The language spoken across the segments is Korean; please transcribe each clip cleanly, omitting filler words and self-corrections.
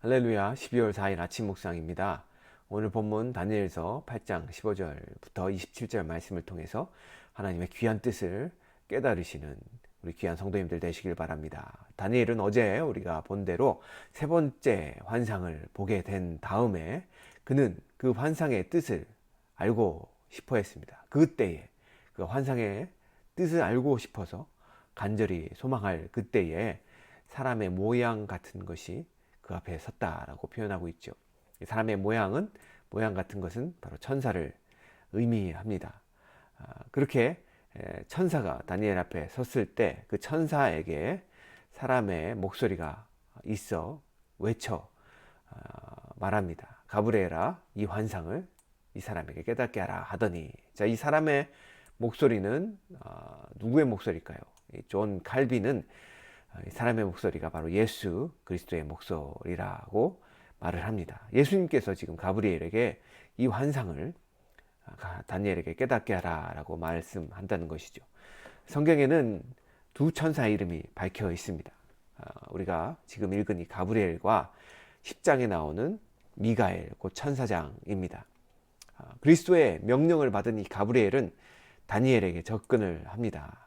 할렐루야. 12월 4일 아침 묵상입니다. 오늘 본문 다니엘서 8장 15절부터 27절 말씀을 통해서 하나님의 귀한 뜻을 깨달으시는 우리 귀한 성도님들 되시길 바랍니다. 다니엘은 어제 우리가 본 대로 세 번째 환상을 보게 된 다음에 그는 그 환상의 뜻을 알고 싶어 했습니다. 그때에 그 환상의 뜻을 알고 싶어서 간절히 소망할 그때에 사람의 모양 같은 것이 그 앞에 섰다라고 표현하고 있죠. 사람의 모양 같은 것은 바로 천사를 의미합니다. 그렇게 천사가 다니엘 앞에 섰을 때 그 천사에게 사람의 목소리가 있어 외쳐 말합니다. 가브리엘아, 이 환상을 이 사람에게 깨닫게 하라 하더니, 자, 이 사람의 목소리는 누구의 목소리일까요? 존 칼빈은 사람의 목소리가 바로 예수 그리스도의 목소리라고 말을 합니다. 예수님께서 지금 가브리엘에게 이 환상을 다니엘에게 깨닫게 하라라고 말씀한다는 것이죠. 성경에는 두 천사의 이름이 밝혀 있습니다. 우리가 지금 읽은 이 가브리엘과 10장에 나오는 미가엘, 곧 천사장입니다. 그리스도의 명령을 받은 이 가브리엘은 다니엘에게 접근을 합니다.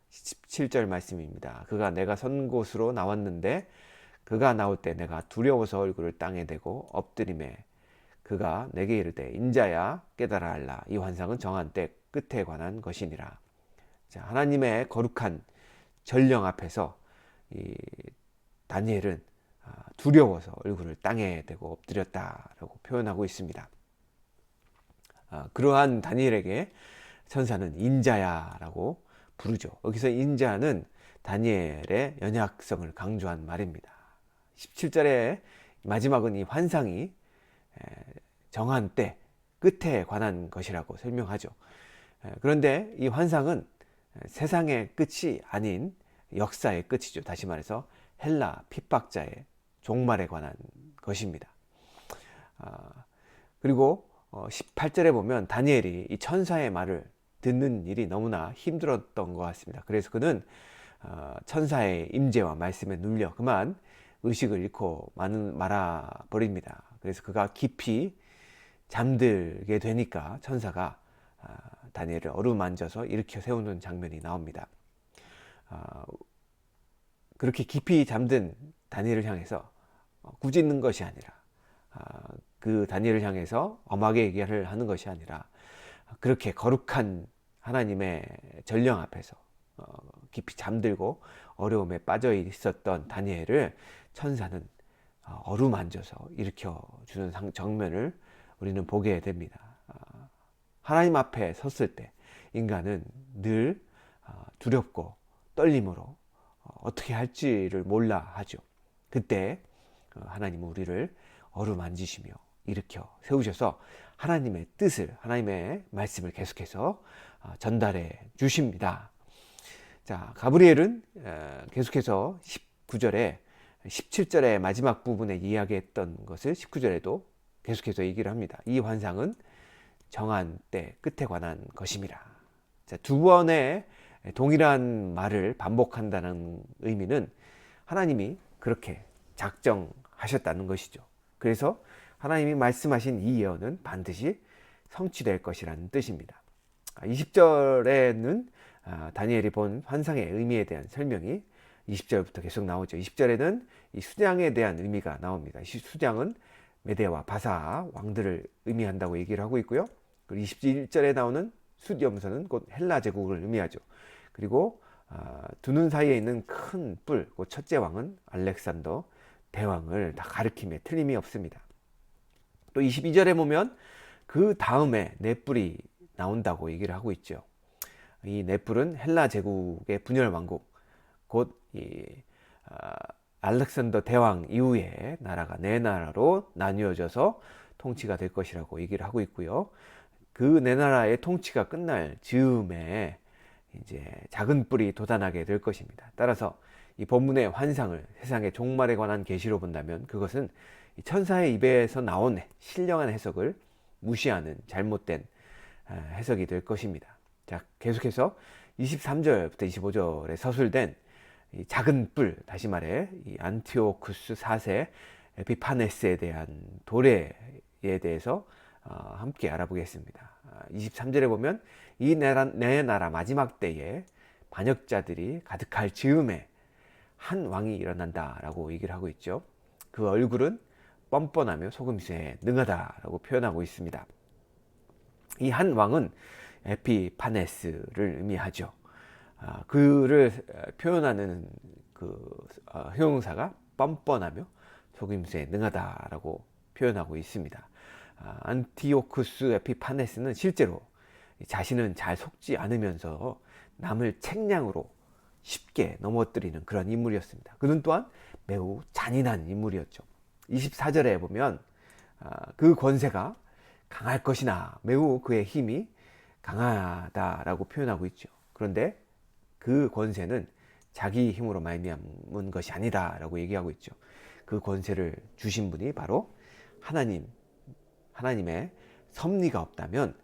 17절 말씀입니다. 그가 내가 선 곳으로 나왔는데 그가 나올 때 내가 두려워서 얼굴을 땅에 대고 엎드림에 그가 내게 이르되 인자야 깨달아 알라. 이 환상은 정한 때 끝에 관한 것이니라. 자, 하나님의 거룩한 전령 앞에서 이 다니엘은 두려워서 얼굴을 땅에 대고 엎드렸다라고 표현하고 있습니다. 그러한 다니엘에게 천사는 인자야라고 부르죠. 여기서 인자는 다니엘의 연약성을 강조한 말입니다. 17절의 마지막은 이 환상이 정한 때 끝에 관한 것이라고 설명하죠. 그런데 이 환상은 세상의 끝이 아닌 역사의 끝이죠. 다시 말해서 헬라 핍박자의 종말에 관한 것입니다. 그리고 18절에 보면 다니엘이 이 천사의 말을 듣는 일이 너무나 힘들었던 것 같습니다. 그래서 그는 천사의 임재와 말씀에 눌려 그만 의식을 잃고 말아버립니다. 그래서 그가 깊이 잠들게 되니까 천사가 다니엘을 어루만져서 일으켜 세우는 장면이 나옵니다. 그렇게 깊이 잠든 다니엘을 향해서 꾸짖는 것이 아니라 그 다니엘을 향해서 엄하게 얘기를 하는 것이 아니라 그렇게 거룩한 하나님의 전령 앞에서 깊이 잠들고 어려움에 빠져 있었던 다니엘을 천사는 어루만져서 일으켜 주는 장면을 우리는 보게 됩니다. 하나님 앞에 섰을 때 인간은 늘 두렵고 떨림으로 어떻게 할지를 몰라 하죠. 그때 하나님은 우리를 어루만지시며 일으켜 세우셔서 하나님의 뜻을, 하나님의 말씀을 계속해서 전달해 주십니다. 자, 가브리엘은 계속해서 19절에 17절의 마지막 부분에 이야기했던 것을 19절에도 계속해서 얘기를 합니다. 이 환상은 정한 때 끝에 관한 것임이라. 자, 두 번의 동일한 말을 반복한다는 의미는 하나님이 그렇게 작정하셨다는 것이죠. 그래서 하나님이 말씀하신 이 예언은 반드시 성취될 것이라는 뜻입니다. 20절에는 다니엘이 본 환상의 의미에 대한 설명이 20절부터 계속 나오죠. 20절에는 이 수장에 대한 의미가 나옵니다. 수장은 메데와 바사 왕들을 의미한다고 얘기를 하고 있고요. 그리고 21절에 나오는 숫염소는 곧 헬라 제국을 의미하죠. 그리고 두 눈 사이에 있는 큰 뿔, 곧 첫째 왕은 알렉산더 대왕을 다 가리킴에 틀림이 없습니다. 또 22절에 보면 그 다음에 네 뿔이 나온다고 얘기를 하고 있죠. 이 네 뿔은 헬라 제국의 분열 왕국, 곧 알렉산더 대왕 이후에 나라가 네 나라로 나뉘어져서 통치가 될 것이라고 얘기를 하고 있고요. 그 네 나라의 통치가 끝날 즈음에 이제 작은 뿔이 돋아나게 될 것입니다. 따라서 이 본문의 환상을 세상의 종말에 관한 계시로 본다면 그것은 천사의 입에서 나온 신령한 해석을 무시하는 잘못된 해석이 될 것입니다. 자, 계속해서 23절부터 25절에 서술된 이 작은 뿔, 다시 말해 이 안티오쿠스 4세 에피파네스에 대한 도래에 대해서 함께 알아보겠습니다. 23절에 보면 이 내 나라 마지막 때에 반역자들이 가득할 즈음에 한 왕이 일어난다라고 얘기를 하고 있죠. 그 얼굴은 뻔뻔하며 속임수에 능하다라고 표현하고 있습니다. 이 한 왕은 에피파네스를 의미하죠. 그를 표현하는 형용사가 뻔뻔하며 속임수에 능하다라고 표현하고 있습니다. 안티오쿠스 에피파네스는 실제로 자신은 잘 속지 않으면서 남을 책량으로 쉽게 넘어뜨리는 그런 인물이었습니다. 그는 또한 매우 잔인한 인물이었죠. 24절에 보면 그 권세가 강할 것이나 매우 그의 힘이 강하다라고 표현하고 있죠. 그런데 그 권세는 자기 힘으로 말미암은 것이 아니다라고 얘기하고 있죠. 그 권세를 주신 분이 바로 하나님의 섭리가 없다면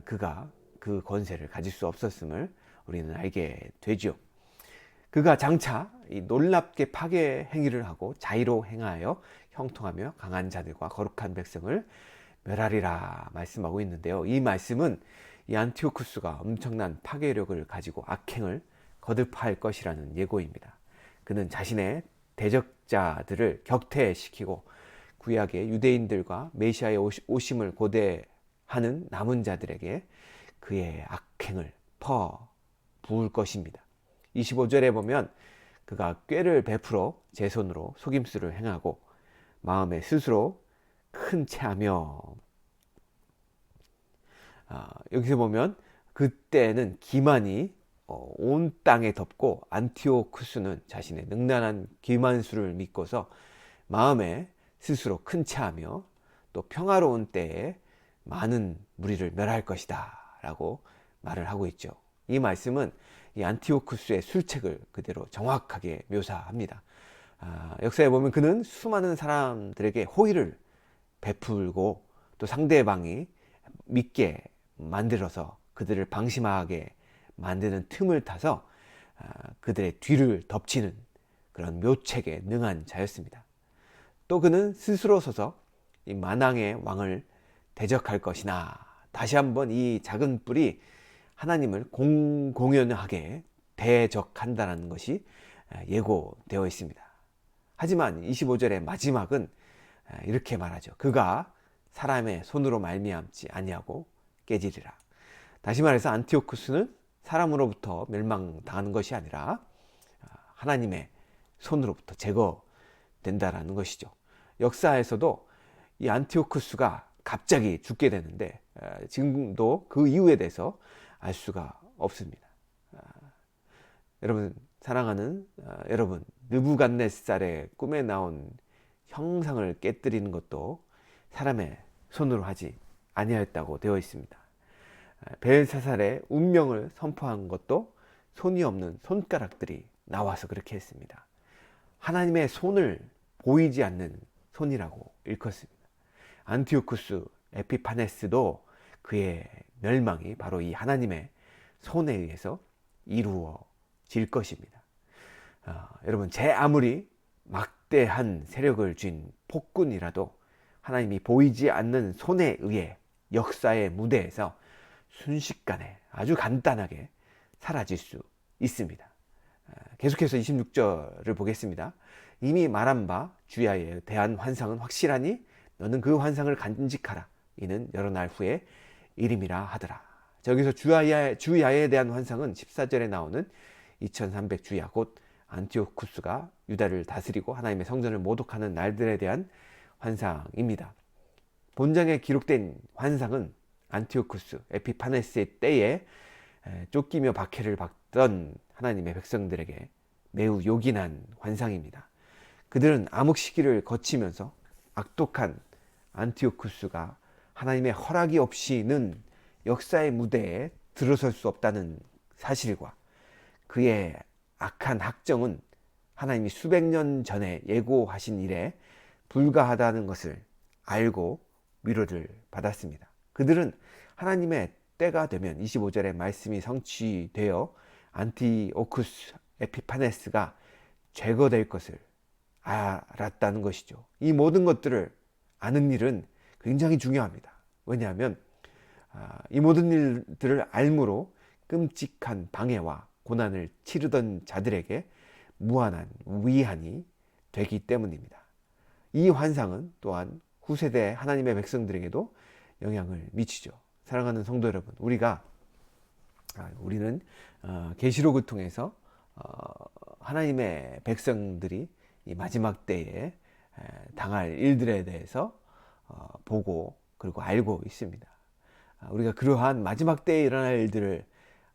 그가 그 권세를 가질 수 없었음을 우리는 알게 되죠. 그가 장차 이 놀랍게 파괴 행위를 하고 자의로 행하여 형통하며 강한 자들과 거룩한 백성을 멸하리라 말씀하고 있는데요. 이 말씀은 이 안티오쿠스가 엄청난 파괴력을 가지고 악행을 거듭할 것이라는 예고입니다. 그는 자신의 대적자들을 격퇴시키고 구약의 유대인들과 메시아의 오심을 고대하는 남은 자들에게 그의 악행을 부을 것입니다. 25절에 보면 그가 꾀를 베풀어 제 손으로 속임수를 행하고 마음에 스스로 큰 체하며, 여기서 보면 그때는 기만이 온 땅에 덮고 안티오쿠스는 자신의 능란한 기만수를 믿고서 마음에 스스로 큰 체하며 또 평화로운 때에 많은 무리를 멸할 것이다 라고 말을 하고 있죠. 이 말씀은 이 안티오쿠스의 술책을 그대로 정확하게 묘사합니다. 역사에 보면 그는 수많은 사람들에게 호의를 베풀고 또 상대방이 믿게 만들어서 그들을 방심하게 만드는 틈을 타서 그들의 뒤를 덮치는 그런 묘책에 능한 자였습니다. 또 그는 스스로 서서 이 만왕의 왕을 대적할 것이나 다시 한번 이 작은 뿔이 하나님을 공연하게 대적한다는 것이 예고되어 있습니다. 하지만 25절의 마지막은 이렇게 말하죠. 그가 사람의 손으로 말미암지 아니하고 깨지리라. 다시 말해서 안티오쿠스는 사람으로부터 멸망당하는 것이 아니라 하나님의 손으로부터 제거된다라는 것이죠. 역사에서도 이 안티오쿠스가 갑자기 죽게 되는데 지금도 그 이유에 대해서 알 수가 없습니다. 여러분 사랑하는 여러분, 느부갓네살의 꿈에 나온 형상을 깨뜨리는 것도 사람의 손으로 하지 아니하였다고 되어 있습니다. 벨사살의 운명을 선포한 것도 손이 없는 손가락들이 나와서 그렇게 했습니다. 하나님의 손을 보이지 않는 손이라고 일컫습니다. 안티오쿠스 에피파네스도 그의 멸망이 바로 이 하나님의 손에 의해서 이루어질 것입니다. 여러분, 제 아무리 막대한 세력을 쥔 폭군이라도 하나님이 보이지 않는 손에 의해 역사의 무대에서 순식간에 아주 간단하게 사라질 수 있습니다. 계속해서 26절을 보겠습니다. 이미 말한 바 주야에 대한 환상은 확실하니 너는 그 환상을 간직하라. 이는 여러 날 후에 일임이라 하더라. 저기서 주야에 대한 환상은 14절에 나오는 2300 주야 곧 안티오쿠스가 유다를 다스리고 하나님의 성전을 모독하는 날들에 대한 환상입니다. 본장에 기록된 환상은 안티오쿠스 에피파네스의 때에 쫓기며 박해를 받던 하나님의 백성들에게 매우 요긴한 환상입니다. 그들은 암흑 시기를 거치면서 악독한 안티오쿠스가 하나님의 허락이 없이는 역사의 무대에 들어설 수 없다는 사실과 그의 악한 학정은 하나님이 수백 년 전에 예고하신 일에 불가하다는 것을 알고 위로를 받았습니다. 그들은 하나님의 때가 되면 25절의 말씀이 성취되어 안티오쿠스 에피파네스가 제거될 것을 알았다는 것이죠. 이 모든 것들을 아는 일은 굉장히 중요합니다. 왜냐하면 이 모든 일들을 알므로 끔찍한 방해와 고난을 치르던 자들에게 무한한 위안이 되기 때문입니다. 이 환상은 또한 후세대 하나님의 백성들에게도 영향을 미치죠. 사랑하는 성도 여러분, 우리는 계시록을 통해서 하나님의 백성들이 이 마지막 때에 당할 일들에 대해서 보고 그리고 알고 있습니다. 우리가 그러한 마지막 때에 일어날 일들을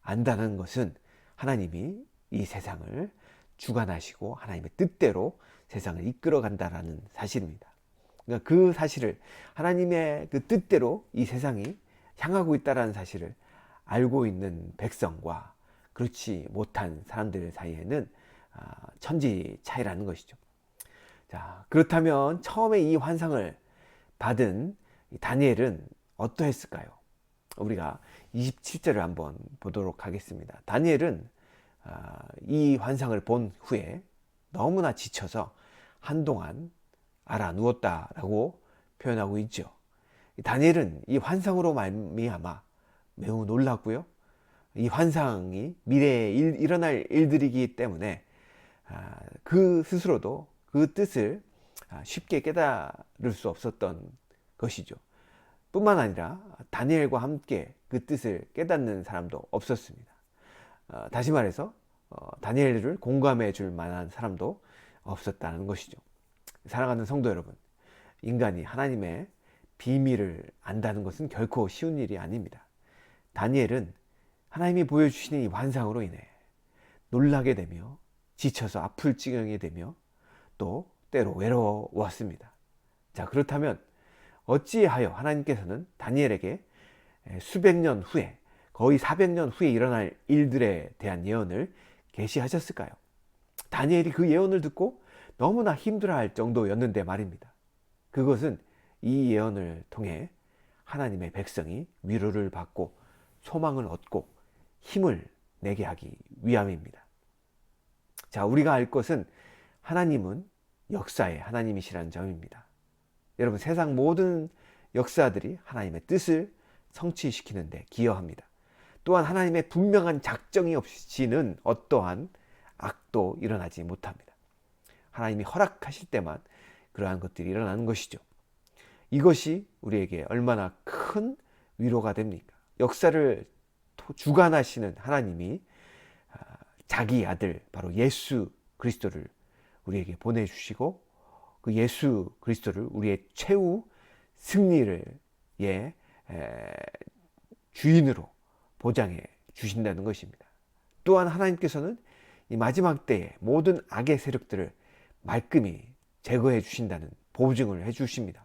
안다는 것은 하나님이 이 세상을 주관하시고 하나님의 뜻대로 세상을 이끌어 간다라는 사실입니다. 그러니까 그 사실을, 하나님의 그 뜻대로 이 세상이 향하고 있다는 사실을 알고 있는 백성과 그렇지 못한 사람들 사이에는 천지 차이라는 것이죠. 자, 그렇다면 처음에 이 환상을 받은 다니엘은 어떠했을까요? 우리가 27절을 한번 보도록 하겠습니다. 다니엘은 이 환상을 본 후에 너무나 지쳐서 한동안 알아 누웠다라고 표현하고 있죠. 다니엘은 이 환상으로 말미암아 매우 놀랐고요. 이 환상이 미래에 일어날 일들이기 때문에 그 스스로도 그 뜻을 쉽게 깨달을 수 없었던 것이죠. 뿐만 아니라 다니엘과 함께 그 뜻을 깨닫는 사람도 없었습니다. 다시 말해서 다니엘을 공감해 줄 만한 사람도 없었다는 것이죠. 사랑하는 성도 여러분, 인간이 하나님의 비밀을 안다는 것은 결코 쉬운 일이 아닙니다. 다니엘은 하나님이 보여주시는 이 환상으로 인해 놀라게 되며 지쳐서 아플 지경이 되며 또 때로 외로웠습니다. 자, 그렇다면 어찌하여 하나님께서는 다니엘에게 수백 년 후에, 거의 400년 후에 일어날 일들에 대한 예언을 계시하셨을까요? 다니엘이 그 예언을 듣고 너무나 힘들어할 정도였는데 말입니다. 그것은 이 예언을 통해 하나님의 백성이 위로를 받고 소망을 얻고 힘을 내게 하기 위함입니다. 자, 우리가 알 것은 하나님은 역사의 하나님이시라는 점입니다. 여러분, 세상 모든 역사들이 하나님의 뜻을 성취시키는 데 기여합니다. 또한 하나님의 분명한 작정이 없이는 어떠한 악도 일어나지 못합니다. 하나님이 허락하실 때만 그러한 것들이 일어나는 것이죠. 이것이 우리에게 얼마나 큰 위로가 됩니까? 역사를 주관하시는 하나님이 자기 아들 바로 예수 그리스도를 우리에게 보내주시고 그 예수 그리스도를 우리의 최후 승리를 주인으로 보장해 주신다는 것입니다. 또한 하나님께서는 이 마지막 때에 모든 악의 세력들을 말끔히 제거해 주신다는 보증을 해 주십니다.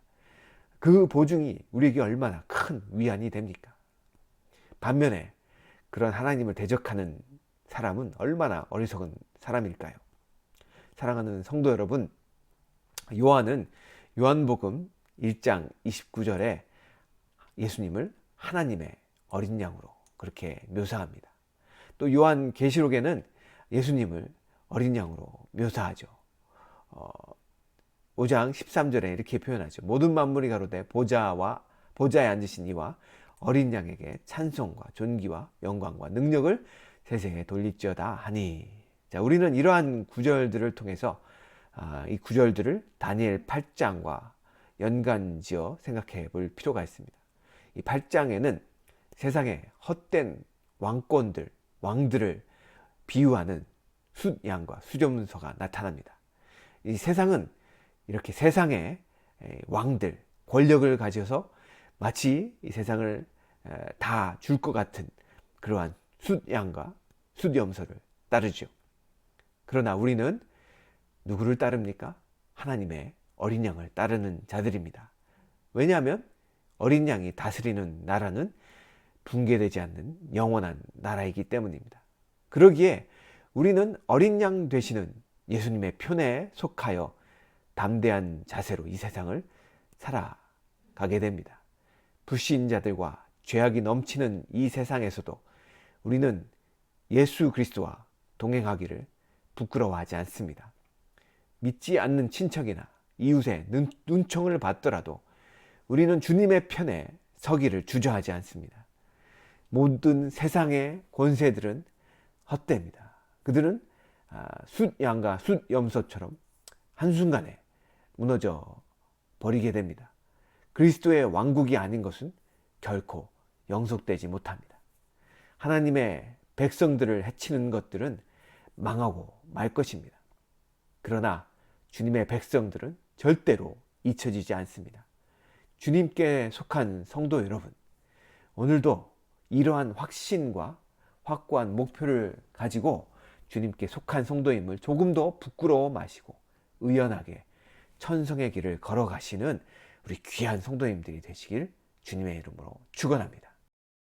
그 보증이 우리에게 얼마나 큰 위안이 됩니까? 반면에 그런 하나님을 대적하는 사람은 얼마나 어리석은 사람일까요? 사랑하는 성도 여러분, 요한은 요한복음 1장 29절에 예수님을 하나님의 어린 양으로 그렇게 묘사합니다. 또 요한 계시록에는 예수님을 어린 양으로 묘사하죠. 5장 13절에 이렇게 표현하죠. 모든 만물이 가로되 보좌에 앉으신 이와 어린 양에게 찬송과 존귀와 영광과 능력을 세세에 돌릴지어다 하니. 자, 우리는 이러한 구절들을 통해서 이 구절들을 다니엘 8장과 연관지어 생각해 볼 필요가 있습니다. 이 8장에는 세상의 헛된 왕들을 비유하는 숫양과 수점서가 나타납니다. 이 세상은 이렇게 세상의 왕들, 권력을 가져서 마치 이 세상을 다 줄 것 같은 그러한 숫양과 숫염소를 따르죠. 그러나 우리는 누구를 따릅니까? 하나님의 어린 양을 따르는 자들입니다. 왜냐하면 어린 양이 다스리는 나라는 붕괴되지 않는 영원한 나라이기 때문입니다. 그러기에 우리는 어린 양 되시는 예수님의 편에 속하여 담대한 자세로 이 세상을 살아가게 됩니다. 불신자들과 죄악이 넘치는 이 세상에서도 우리는 예수 그리스도와 동행하기를 부끄러워하지 않습니다. 믿지 않는 친척이나 이웃의 눈총을 받더라도 우리는 주님의 편에 서기를 주저하지 않습니다. 모든 세상의 권세들은 헛됩니다. 그들은 숫양과 숫염소처럼 한순간에 무너져 버리게 됩니다. 그리스도의 왕국이 아닌 것은 결코 영속되지 못합니다. 하나님의 백성들을 해치는 것들은 망하고 말 것입니다. 그러나 주님의 백성들은 절대로 잊혀지지 않습니다. 주님께 속한 성도 여러분, 오늘도 이러한 확신과 확고한 목표를 가지고 주님께 속한 성도임을 조금도 부끄러워 마시고 의연하게 천성의 길을 걸어가시는 우리 귀한 성도님들이 되시길 주님의 이름으로 축원합니다.